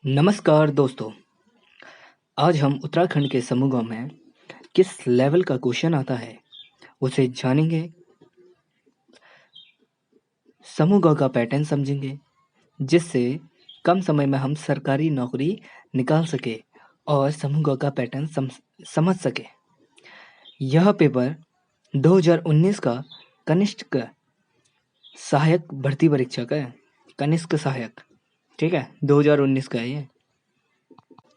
नमस्कार दोस्तों। आज हम उत्तराखंड के समूह में किस लेवल का क्वेश्चन आता है उसे जानेंगे। समूह का पैटर्न समझेंगे जिससे कम समय में हम सरकारी नौकरी निकाल सके और समूह का पैटर्न समझ सके। यह पेपर 2019 का कनिष्ठ सहायक भर्ती परीक्षा का है। कनिष्ठ सहायक, ठीक है, 2019 का है ये।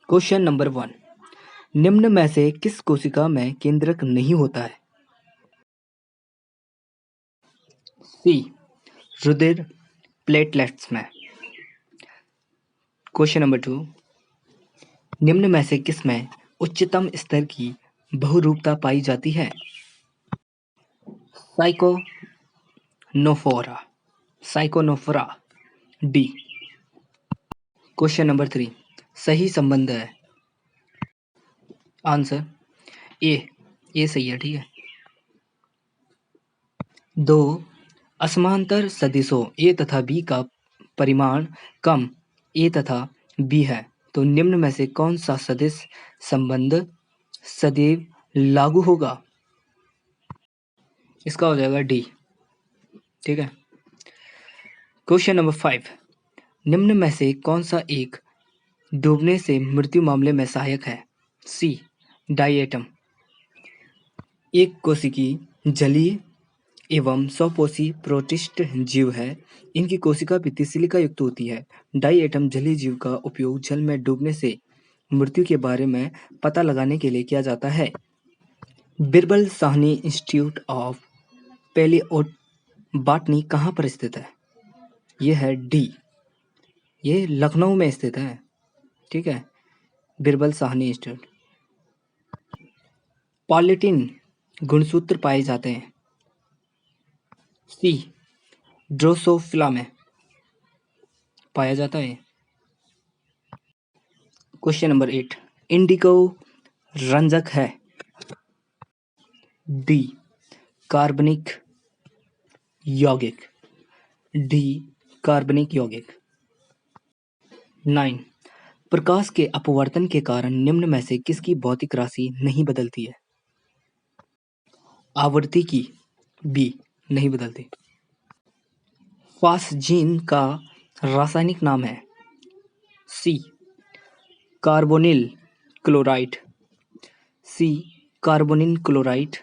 क्वेश्चन नंबर 1, निम्न में से किस कोशिका में केंद्रक नहीं होता है? सी, रुधिर प्लेटलेट्स में। क्वेश्चन नंबर 2, निम्न में से किस में उच्चतम स्तर की बहुरूपता पाई जाती है? साइकोनोफोरा, साइकोनोफोरा, डी। क्वेश्चन नंबर 3, सही संबंध है। आंसर ए सही है, ठीक है। दो असमांतर सदिशों ए तथा बी का परिमाण कम ए तथा बी है तो निम्न में से कौन सा सदिश संबंध सदैव लागू होगा? इसका हो जाएगा डी, ठीक है। क्वेश्चन नंबर 5, निम्न में से कौन सा एक डूबने से मृत्यु मामले में सहायक है? सी, डायएटम। एक कोशिकी जलीय एवं स्वपोषी प्रोटिस्ट जीव है। इनकी कोशिका भित्ति सिलिका युक्त होती है। डायएटम जलीय जीव का उपयोग जल में डूबने से मृत्यु के बारे में पता लगाने के लिए किया जाता है। Birbal Sahni institute of palaeobotany कहाँ पर स्थित है? ये है डी, ये लखनऊ में स्थित है, ठीक है। बिरबल साहनी इंस्टीट्यूट। पॉलीटिन गुणसूत्र पाए जाते हैं। सी, ड्रोसोफिला में पाया जाता है। क्वेश्चन नंबर 8, इंडिको रंजक है। डी, कार्बनिक यौगिक, डी कार्बनिक यौगिक। 9, प्रकाश के अपवर्तन के कारण निम्न में से किसकी भौतिक राशि नहीं बदलती है? आवृत्ति की, बी, नहीं बदलती। फास्जीन का रासायनिक नाम है। सी, कार्बोनिल क्लोराइड, सी, कार्बोनिल क्लोराइड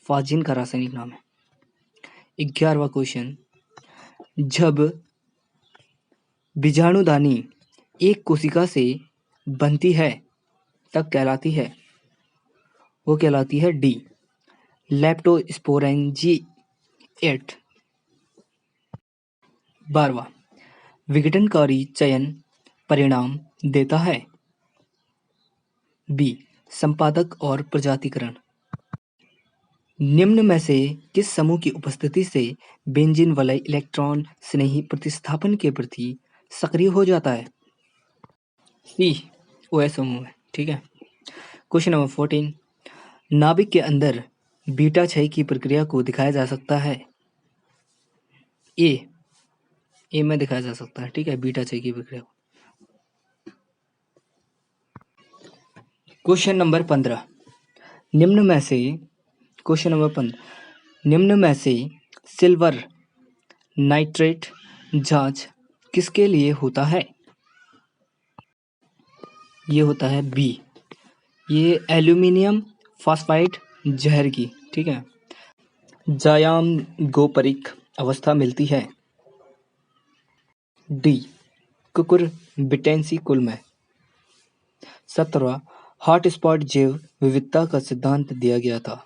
फास्जीन का रासायनिक नाम है। 11वां क्वेश्चन, जब बीजाणुदानी एक कोशिका से बनती है तब कहलाती है, वो कहलाती है डी, लेप्टोस्पोरेंजिएट। 12वां, विघटनकारी चयन परिणाम देता है। बी, संपादक और प्रजातिकरण। निम्न में से किस समूह की उपस्थिति से बेंजीन वलय इलेक्ट्रॉन स्नेही प्रतिस्थापन के प्रति सक्रिय हो जाता है? सी, ओएस समूह है, ठीक है। क्वेश्चन नंबर 14, नाभिक के अंदर बीटा क्षय की प्रक्रिया को दिखाया जा सकता है। ए में दिखाया जा सकता है, ठीक है, बीटा क्षय की प्रक्रिया। क्वेश्चन नंबर 15, निम्न में से क्वेश्चन नंबर 15, निम्न में से सिल्वर नाइट्रेट जांच किसके लिए होता है? ये होता है बी, ये एल्यूमिनियम फॉस्फाइड जहर की, ठीक है, जायाम गोपरिक अवस्था मिलती है। डी, कुकुरबिटेंसी कुल में। 17वां, हॉटस्पॉट जैव विविधता का सिद्धांत दिया गया था।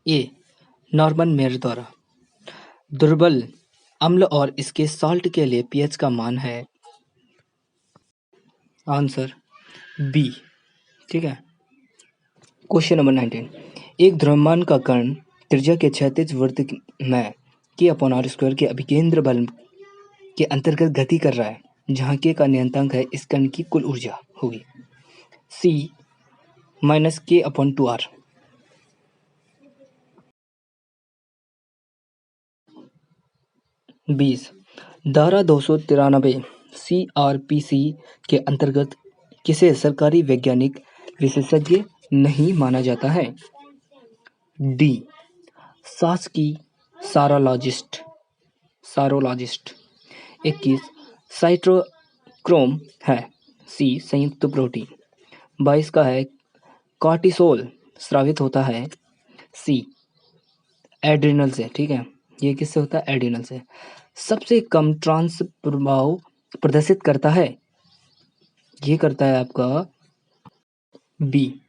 ए, नॉर्मन मेयर द्वारा। दुर्बल अम्ल और इसके सॉल्ट के लिए पीएच का मान है। आंसर बी, ठीक है। क्वेश्चन नंबर 19, एक द्रव्यमान का कण त्रिज्या के क्षैतिज वृत्त में k/r² के अभिकेंद्र बल के अंतर्गत गति कर रहा है जहाँ k का नियतांक है, इस कण की कुल ऊर्जा होगी। सी, -k/2r। 20, धारा 293 CRPC के अंतर्गत किसे सरकारी वैज्ञानिक विशेषज्ञ नहीं माना जाता है? डी. शासकीय सारोलॉजिस्ट सारोलॉजिस्ट 21 साइटोक्रोम है। सी. संयुक्त प्रोटीन 22 का है कॉर्टिसोल स्रावित होता है। सी. एड्रिनल से। ठीक है, ये किससे होता है? एड्रिनल से। सबसे कम ट्रांस प्रभाव प्रदर्शित करता है, ये करता है आपका बी.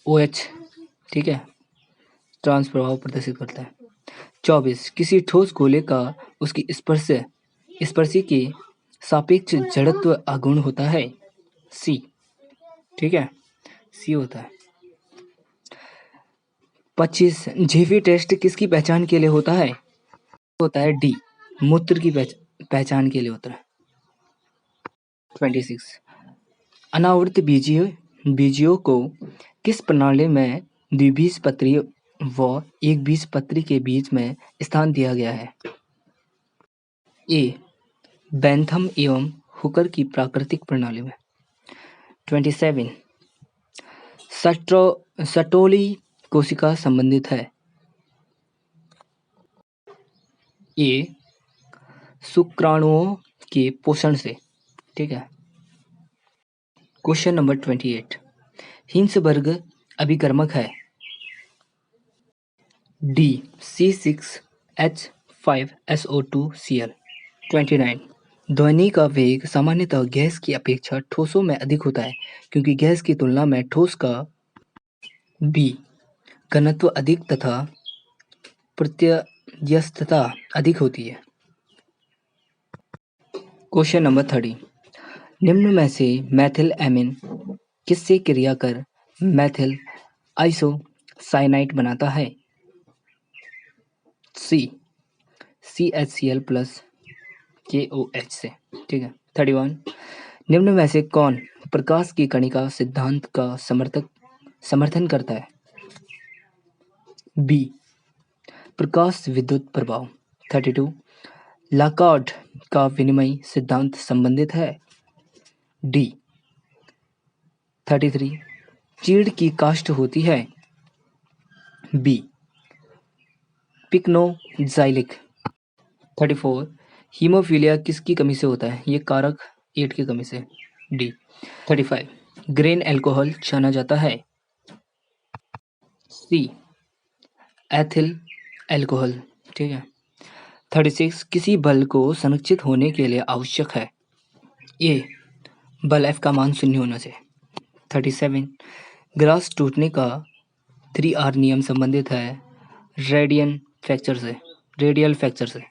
OH। ठीक है, ट्रांस प्रभाव प्रदर्शित करता है। 24 किसी ठोस गोले का उसकी स्पर्शी के सापेक्ष जड़त्व अगुण होता है। सी। ठीक है, सी होता है। 25 झेवी टेस्ट किसकी पहचान के लिए होता है? होता है डी. मूत्र की पहचान के लिए होता है। 26 अनावृत बीजियों को किस प्रणाली में द्विबीजपत्री व एक बीजपत्री के बीच में स्थान दिया गया है? ए. बेंथम एवं हुकर की प्राकृतिक प्रणाली में। 27 सटोली कोशिका संबंधित है। ए. शुक्राणुओं के पोषण से। ठीक है। क्वेश्चन नंबर 28 हिंसबर्ग अभिकर्मक है। डी. C6H5SO2Cl। 29 ध्वनि का वेग सामान्यतः गैस की अपेक्षा ठोसों में अधिक होता है क्योंकि गैस की तुलना में ठोस का बी. घनत्व अधिक तथा प्रत्ययस्थता अधिक होती है। क्वेश्चन नंबर 30 निम्न में से मैथिल एमिन किससे क्रिया कर मैथिल आइसोसाइनाइड बनाता है? सी. CHCl प्लस KOH से। ठीक है। 31 निम्न में से कौन प्रकाश की कणिका सिद्धांत का समर्थन करता है? बी. प्रकाश विद्युत प्रभाव। 32 लाकार्ड का विनिमय सिद्धांत संबंधित है। डी. 33 चीड़ की काष्ठ होती है। बी. पिक्नोजाइलिक। 34 हीमोफीलिया किसकी कमी से होता है? ये कारक 8 की कमी से। डी. 35 ग्रेन अल्कोहल छाना जाता है। सी. Ethyl alcohol. ठीक है। 36 किसी बल को संरक्षित होने के लिए आवश्यक है। ए. बल F का मान 0 होना चाहिए। 37 ग्लास टूटने का 3R नियम संबंधित है रेडियल फ्रैक्चर से।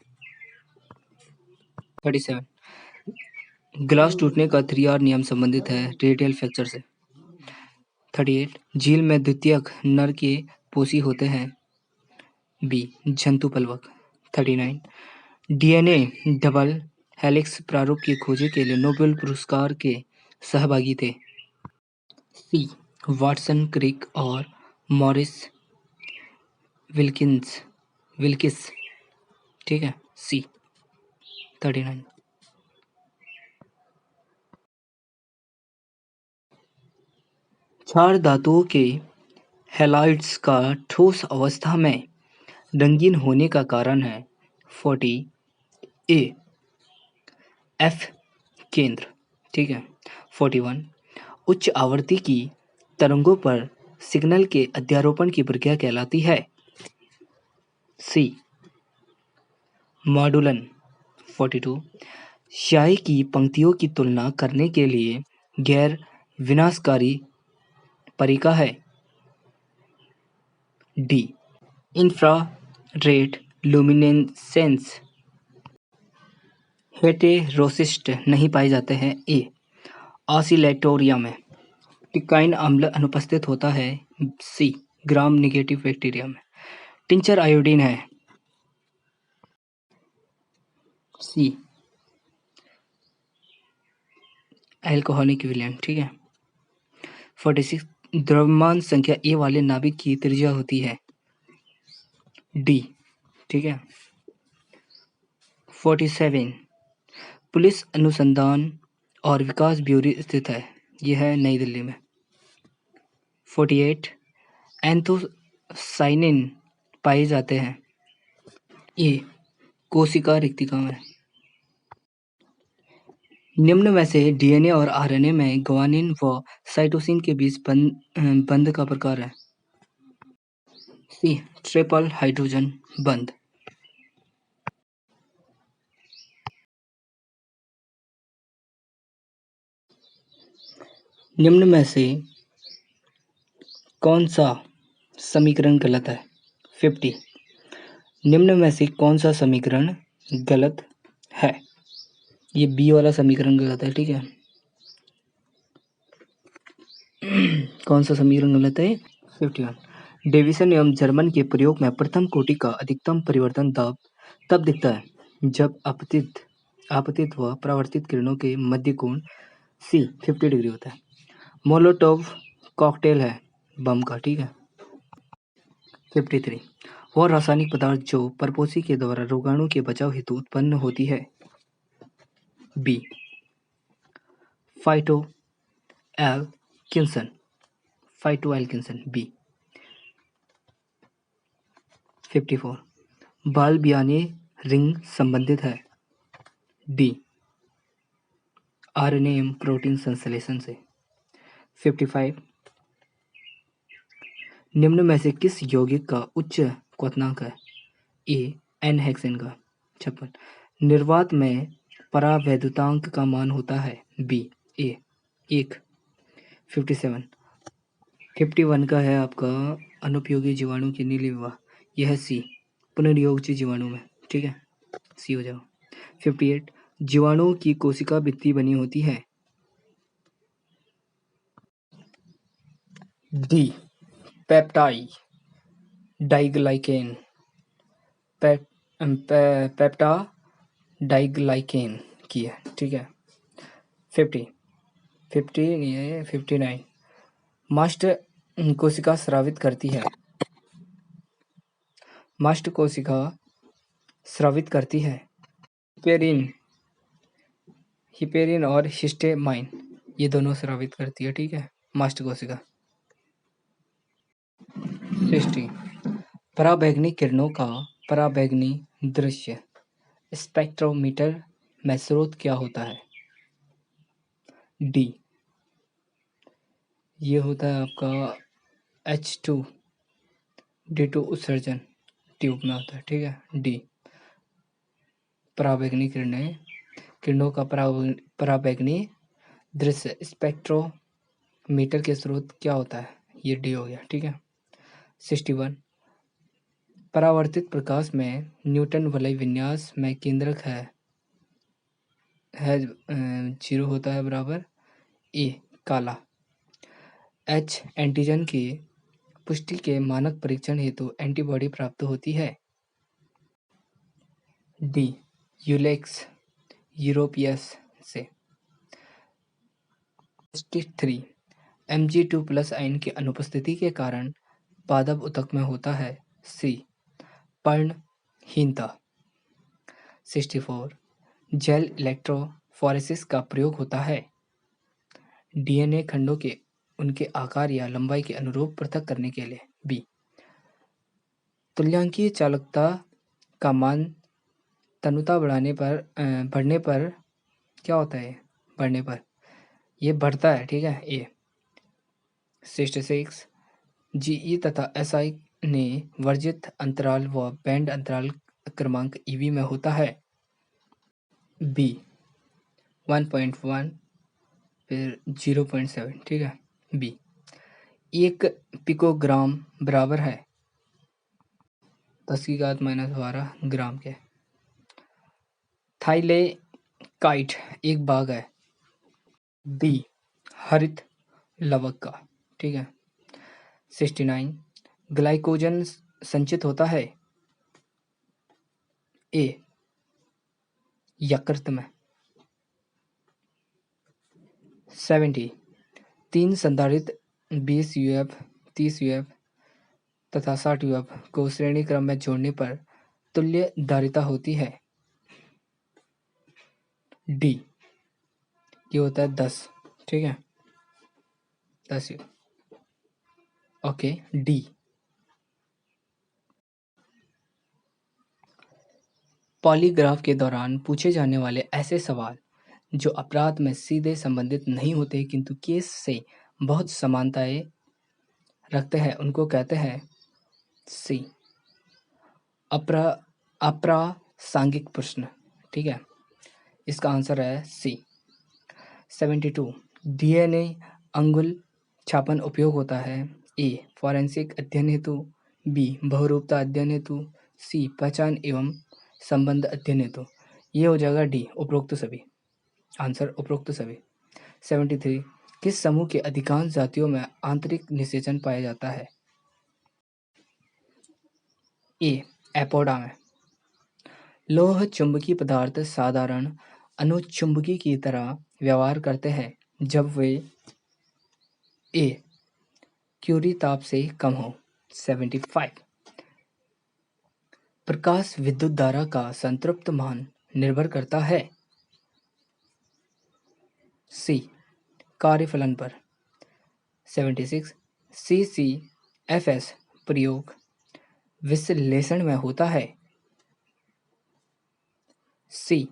37 ग्लास टूटने का 3R नियम संबंधित है रेडियल फ्रैक्चर से। 38 झील में द्वितीयक नर के पोषी होते हैं। बी. जंतुपलवक। 39 DNA डबल हेलिक्स प्रारूप की खोज के लिए नोबेल पुरस्कार के सहभागी थे। सी. वाटसन क्रिक और मॉरिस विल्किस। ठीक है। सी. 39 क्षार धातुओं के हैलाइड्स का ठोस अवस्था में रंगीन होने का कारण है 40 ए. F केंद्र। ठीक है। 41 उच्च आवृत्ति की तरंगों पर सिग्नल के अध्यारोपण की प्रक्रिया कहलाती है। सी. मॉडुलन। 42 स्याही की पंक्तियों की तुलना करने के लिए गैर विनाशकारी तरीका है। डी. Infrared luminescence. हेटेरोसिस्ट नहीं पाए जाते हैं। ए. ऑसिलेटोरिया में टिकाइन अम्ल अनुपस्थित होता है। सी. ग्राम नेगेटिव बैक्टीरिया में टिंचर आयोडीन है। सी. एल्कोहलिक विलयन। ठीक है। 46 द्रव्यमान संख्या ए वाले नाभिक की त्रिज्या होती है। डी। ठीक है। 47 पुलिस अनुसंधान और विकास ब्यूरो स्थित है? यह है नई दिल्ली में। 48 एंथोसाइनिन पाए जाते हैं? ए कोशिका रिक्तिका में। निम्न में से डीएनए और आरएनए में ग्वानिन व साइटोसिन के बीच बंध का प्रकार है? सी ट्रिपल हाइड्रोजन बंध। निम्न में से कौन सा समीकरण गलत है? 50 निम्न में से कौन सा समीकरण गलत है? ये बी वाला समीकरण गलत है, ठीक है। कौन सा समीकरण गलत है? 51 डेविसन नियम जर्मन के प्रयोग में प्रथम कोटि का अधिकतम परिवर्तन दाब तब दिखता है जब आपतित व परावर्तित किरणों के मध्य कोण सी 50 डिग्री होता है। मोलोटोव कॉकटेल है बम का, ठीक है। 53 वह रासायनिक पदार्थ जो परपोषी के द्वारा रोगाणु के बचाव हेतु उत्पन्न होती है? B phytoalexin B. 54 Balbiani ring संबंधित है? डी आरएनए एवं प्रोटीन संश्लेषण से। 55 निम्न में से किस यौगिक का उच्च क्वथनांक है? ए एन हेक्सेन का 56 निर्वात में परावैद्युतांक का मान होता है? बी ए 1। 57 51 का है आपका अनुपयोगी जीवाणु की नीली विवाह, यह है सी पुनर्योजी जीवाणु में, ठीक है, सी हो जाओ। 58 जीवाणु की कोशिका भित्ति बनी होती है? डी पेप्टाइड डाइग्लाइकेन पेप्टा डाइग्लाइकेन की है, ठीक है। 59 मास्ट कोशिका स्रावित करती है? मास्ट कोशिका स्रावित करती है हिपेरिन और हिस्टेमाइन, ये दोनों स्रावित करती है, ठीक है, मास्ट कोशिका। 60 पराबैंगनी किरणों का पराबैंगनी दृश्य स्पेक्ट्रोमीटर में स्रोत क्या होता है? डी ये होता है आपका H2D2 उत्सर्जन ट्यूब में होता है, ठीक है। डी पराबैंगनी किरणों का पराबैंगनी दृश्य स्पेक्ट्रोमीटर के स्रोत क्या होता है? ये डी हो गया, ठीक है। 61 परावर्तित प्रकाश में न्यूटन वलय विन्यास में केंद्रक है 0 होता है बराबर ए काला। एच एंटीजन की पुष्टि के मानक परीक्षण हेतु एंटीबॉडी प्राप्त होती है? डी यूलेक्स यूरोपियस से। 63 Mg2+ आयन की अनुपस्थिति के कारण पादप ऊतक में होता है? सी पर्णहीनता। 64 जेल इलेक्ट्रोफोरेसिस का प्रयोग होता है? डीएनए खंडों के उनके आकार या लंबाई के अनुरूप पृथक करने के लिए। बी तुल्यांकीय चालकता का मान तनुता बढ़ने पर क्या होता है? बढ़ने पर ये बढ़ता है, ठीक है। ए 66 जीई तथा एसआई ने वर्जित अंतराल व बैंड अंतराल क्रमांक ईवी में होता है? बी 1.1 फिर 0.7, ठीक है। बी 1 पिकोग्राम बराबर है 10⁻12 ग्राम के। थाइलेकाइट एक बाग है? बी हरित लवक का, ठीक है। 69 ग्लाइकोजन संचित होता है? ए यकृत में। 70 3 संधारित 20 यूएफ 30 यूएफ तथा 60 यूएफ को श्रेणी क्रम में जोड़ने पर तुल्य धारिता होती है? डी, ये होता है 10, ठीक है, 10। Okay, D. पॉलीग्राफ के दौरान पूछे जाने वाले ऐसे सवाल जो अपराध में सीधे संबंधित नहीं होते किंतु केस से बहुत समानताएं रखते हैं उनको कहते हैं सी, अपरा अप्रासंगिक प्रश्न, ठीक है, इसका आंसर है सी। 72, डीएनए अंगुल छापन उपयोग होता है ए, फॉरेंसिक अध्ययन हेतु, बी, बहुरूपता अध्ययन हेतु, सी, पहचान एवं संबंध अध्ययन हेतु। ये हो जाएगा डी, उपरोक्त सभी। आंसर उपरोक्त सभी। 73, किस समूह के अधिकांश जातियों में आंतरिक निषेचन पाया जाता है? ए, एपोडा में। लोह चुंबकीय पदार्थ साधारण अनुचुंबकी की तरह व्यवहार करते हैं जब वे ए, क्यूरी ताप से कम हो। 75, प्रकाश विद्युत धारा का संतृप्त मान निर्भर करता है सी, कार्यफलन पर। 76, CCFS प्रयोग विश्लेषण में होता है सी,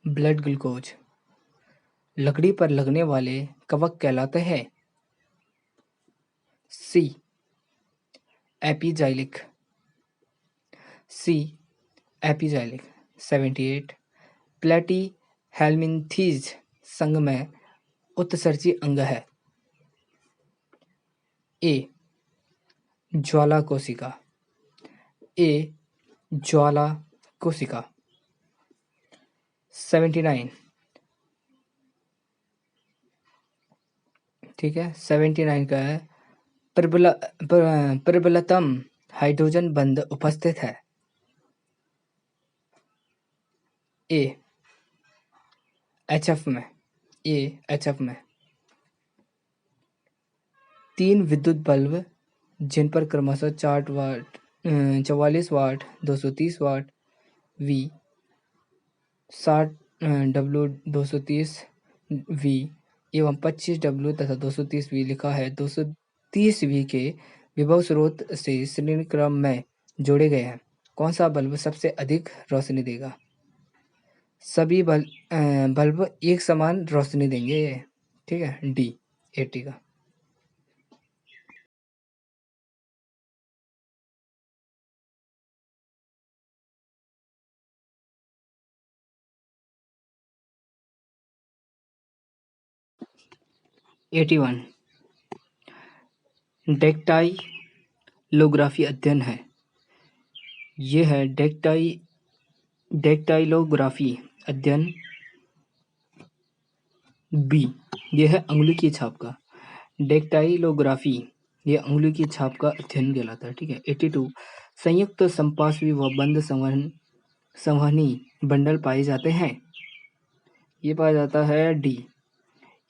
ब्लड ग्लूकोज लकड़ी पर लगने वाले कवक कहलाते हैं सी, एपिजाइलिक, सी, एपिजाइलिक। 78, प्लेटी हेल्मिंथीज संघ में उत्सर्जी अंग है ए, ज्वाला कोशिका, ए, ज्वाला कोशिका। 79, ठीक है, 79 का है प्रबलतम हाइड्रोजन बंध उपस्थित है ए, एचएफ में, ए, एचएफ में। 3 विद्युत बल्ब जिन पर क्रमशः 4 वाट 44 वाट 230 वाट वी 60 डब्ल्यू 230 वी एवं 25 डब्ल्यू तथा 230 वी लिखा है 230 वी के विभव स्रोत से श्रेणी क्रम में जोड़े गए हैं। कौन सा बल्ब सबसे अधिक रोशनी देगा? सभी बल्ब एक समान रोशनी देंगे, ठीक है, डी, 80 का। एटी वन, डेक्टाइलोग्राफी अध्ययन है, ये है डेक्टाइलोग्राफी अध्ययन बी, ये है अंगुली की छाप का। डेक्टाइलोग्राफी ये अंगुली की छाप का अध्ययन कहलाता है, ठीक है। 82, संयुक्त संपार्श्वी व बंद संवहनी बंडल पाए जाते हैं, ये पाया जाता है डी,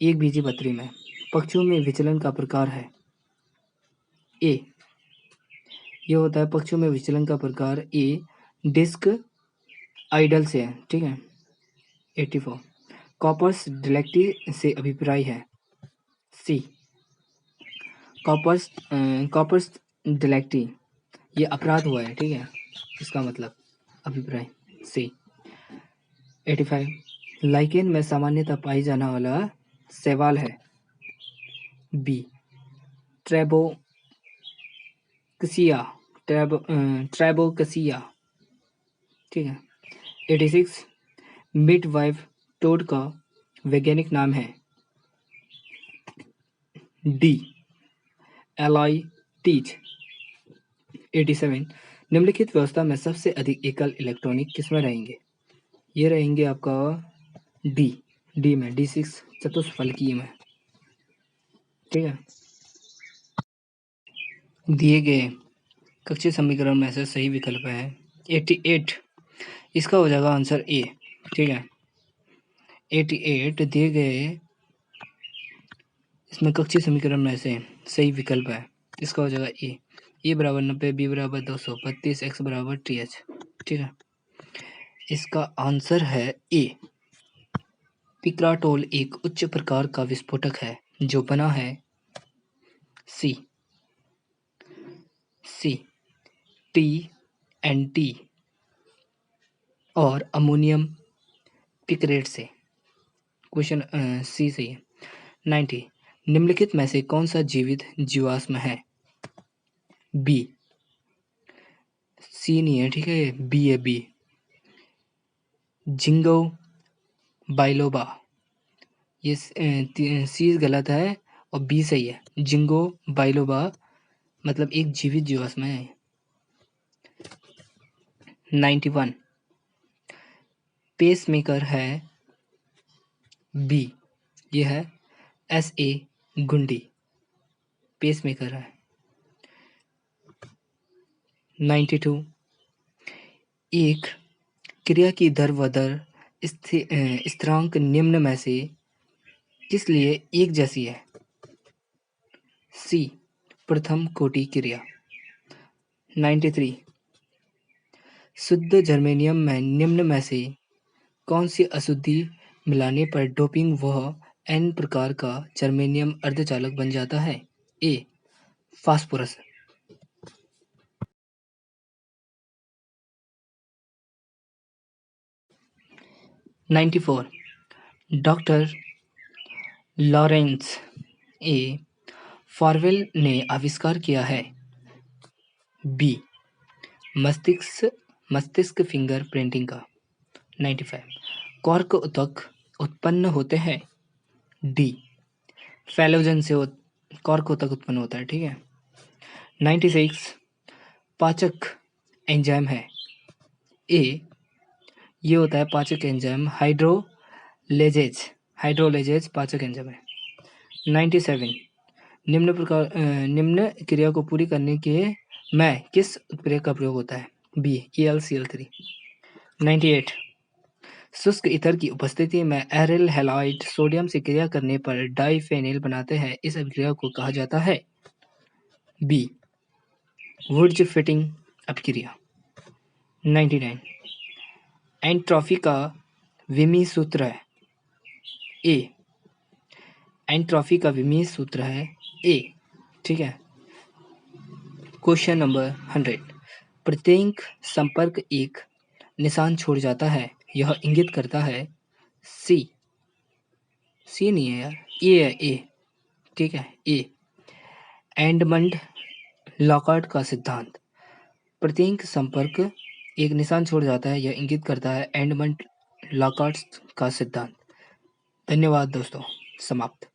एक बीजी पत्री में। पक्षियों में विचलन का प्रकार है ए, ये होता है पक्षियों में विचलन का प्रकार ए, डिस्क आइडल से है, ठीक है। 84, कॉपर्स डिलेक्टी से अभिप्राय है सी, कॉपर्स डिलेक्टी ये अपराध हुआ है, ठीक है, इसका मतलब अभिप्राय सी। 85, लाइकेन में सामान्यतः पाई जाने वाला शैवाल है बी, ट्रैबोकसिया, ठीक है। 86, मिडवाइफ टोड का वैज्ञानिक नाम है डी, एलॉय टीच। 87, निम्नलिखित व्यवस्था में सबसे अधिक एकल इलेक्ट्रॉनिक किसमें रहेंगे? ये रहेंगे आपका डी में, D6 चतुष्फलकीय में, ठीक है। दिए गए कक्षीय समीकरण में से सही विकल्प है 88, इसका हो जाएगा आंसर ए, ठीक है। 88 दिए गए इसमें कक्षीय समीकरण में से सही विकल्प है, इसका हो जाएगा ए बराबर 90, बी बराबर 232, एक्स बराबर TH, ठीक है। इसका आंसर है ए। पिक्राटोल एक उच्च प्रकार का विस्फोटक है जो बना है सी TNT और अमोनियम पिक्रेट से। क्वेश्चन सी सही है। 90 निम्नलिखित में से कौन सा जीवित जीवाश्म है? बी। सी नहीं है, ठीक है, बी है, बी। Ginkgo biloba. ये सी गलत है और बी सही है। जिंगो बाइलोबा मतलब एक जीवित जीवाश्म है। 91 पेसमेकर है बी। ये है SA गुंडी पेसमेकर है। 92 एक क्रिया की दर व दर स्थिरांक निम्न में से किस लिए एक जैसी है? सी प्रथम कोटि क्रिया। 93 शुद्ध जर्मेनियम में निम्न में से कौन सी अशुद्धि मिलाने पर डोपिंग व N प्रकार का जर्मेनियम अर्धचालक बन जाता है? ए फास्फोरस। 94 डॉक्टर लॉरेंस ए फॉरवेल ने आविष्कार किया है। बी मस्तिष्क फिंगर प्रिंटिंग का। 95 कॉर्क ऊतक उत्पन्न होते हैं। डी फैलोजन से कॉर्क ऊतक उत्पन्न होता है, ठीक है। 96 पाचक एंजाइम है। ए ये होता है पाचक एंजाइम हाइड्रोलेजेज पाचक एंजाइम है। 97 निम्न क्रिया को पूरी करने के में किस उत्प्रेरक का प्रयोग होता है? B AlCl3। 98 शुष्क ईथर की उपस्थिति में एरिल हैलाइड सोडियम से क्रिया करने पर डाइफेनिल बनाते हैं। इस अभिक्रिया को कहा जाता है। बी वुड्ज फिटिंग अभिक्रिया। 99 एंट्रॉफी का विमीय सूत्र है। ए एंट्रॉफी का विमीय सूत्र है ए, ठीक है। क्वेश्चन नंबर 100 प्रत्येक संपर्क एक निशान छोड़ जाता है। यह इंगित करता है सी नहीं है यार, ए है, ए, ठीक है, ए एडमंड लॉकहार्ट का सिद्धांत। प्रत्येक संपर्क एक निशान छोड़ जाता है, यह इंगित करता है एडमंड लॉकहार्ट का सिद्धांत। धन्यवाद दोस्तों, समाप्त।